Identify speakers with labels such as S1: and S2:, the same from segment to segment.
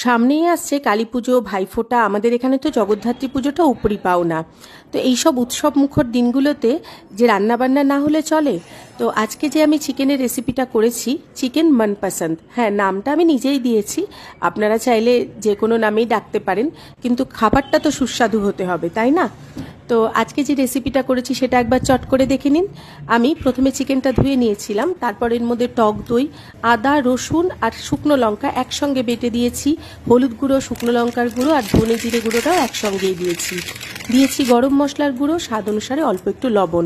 S1: সামনেই আসছে কালী পুজো, ভাইফোঁটা। আমাদের এখানে তো জগদ্ধাত্রী পুজোটা উপরি পাওনা। তো এইসব উৎসব মুখর দিনগুলোতে যে রান্নাবান্না না হলে চলে। তো আজকে যে আমি চিকেনের রেসিপিটা করেছি, চিকেন মনপসন্দ, হ্যাঁ নামটা আমি নিজেই দিয়েছি, আপনারা চাইলে যে কোনো নামেই ডাকতে পারেন, কিন্তু খাবারটা তো সুস্বাদু হতে হবে, তাই না? তো আজকে যে রেসিপিটা করেছি সেটা একবার চট করে দেখে নিন। আমি প্রথমে চিকেনটা ধুয়ে নিয়েছিলাম, তারপর এর মধ্যে টক দই, আদা, রসুন আর শুকনো লঙ্কা একসঙ্গে বেটে দিয়েছি, হলুদ গুঁড়ো, শুকনো লঙ্কার গুঁড়ো আর ধনে জিরে গুঁড়োটাও একসঙ্গেই দিয়েছি গরম মশলার গুঁড়ো, স্বাদ অনুসারে অল্প একটু লবণ।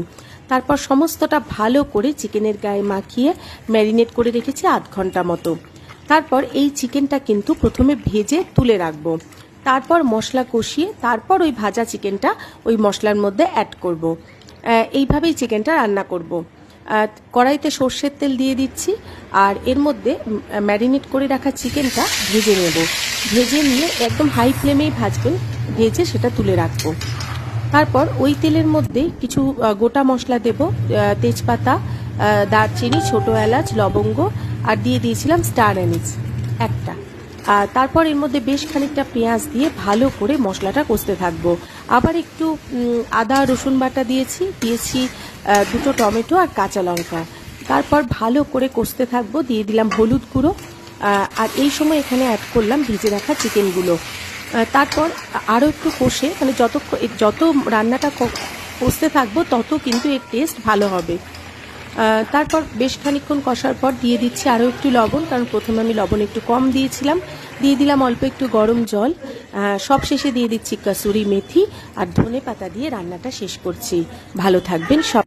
S1: তারপর সমস্তটা ভালো করে চিকেনের গায়ে মাখিয়ে ম্যারিনেট করে রেখেছি আধ ঘন্টা মতো। তারপর এই চিকেনটা কিন্তু প্রথমে ভেজে তুলে রাখবো, তারপর মশলা কষিয়ে তারপর ওই ভাজা চিকেনটা ওই মশলার মধ্যে অ্যাড করব। এইভাবেই চিকেনটা রান্না করব। কড়াইতে সর্ষের তেল দিয়ে দিচ্ছি আর এর মধ্যে ম্যারিনেট করে রাখা চিকেনটা ভেজে নেব। ভেজে নিয়ে একদম হাই ফ্লেমেই ভাজবেন, ভেজে সেটা তুলে রাখবো। তারপর ওই তেলের মধ্যে কিছু গোটা মশলা দেব, তেজপাতা, দারচিনি, ছোটো এলাচ, লবঙ্গ আর দিয়ে দিয়েছিলাম স্টার অ্যানিস একটা। তারপর এর মধ্যে বেশ খানিকটা পেঁয়াজ দিয়ে ভালো করে মশলাটা কষতে থাকবো। আবার একটু আদা রসুন বাটা দিয়েছি দুটো টমেটো আর কাঁচা লঙ্কা। তারপর ভালো করে কষতে থাকবো, দিয়ে দিলাম হলুদ গুঁড়ো আর এই সময় এখানে অ্যাড করলাম ভেজে রাখা চিকেনগুলো। তারপর আরও একটু কষে, মানে যত রান্নাটা কষতে থাকবো তত কিন্তু এর টেস্ট ভালো হবে। তারপর বেশ খানিকক্ষণ কষার পর দিয়ে দিচ্ছি আরও একটু লবণ, কারণ প্রথমে আমি লবণ একটু কম দিয়েছিলাম। দিয়ে দিলাম অল্প একটু গরম জল। সব শেষে দিয়ে দিচ্ছি কাসুরি মেথি আর ধনে পাতা দিয়ে রান্নাটা শেষ করছি। ভালো থাকবেন সব।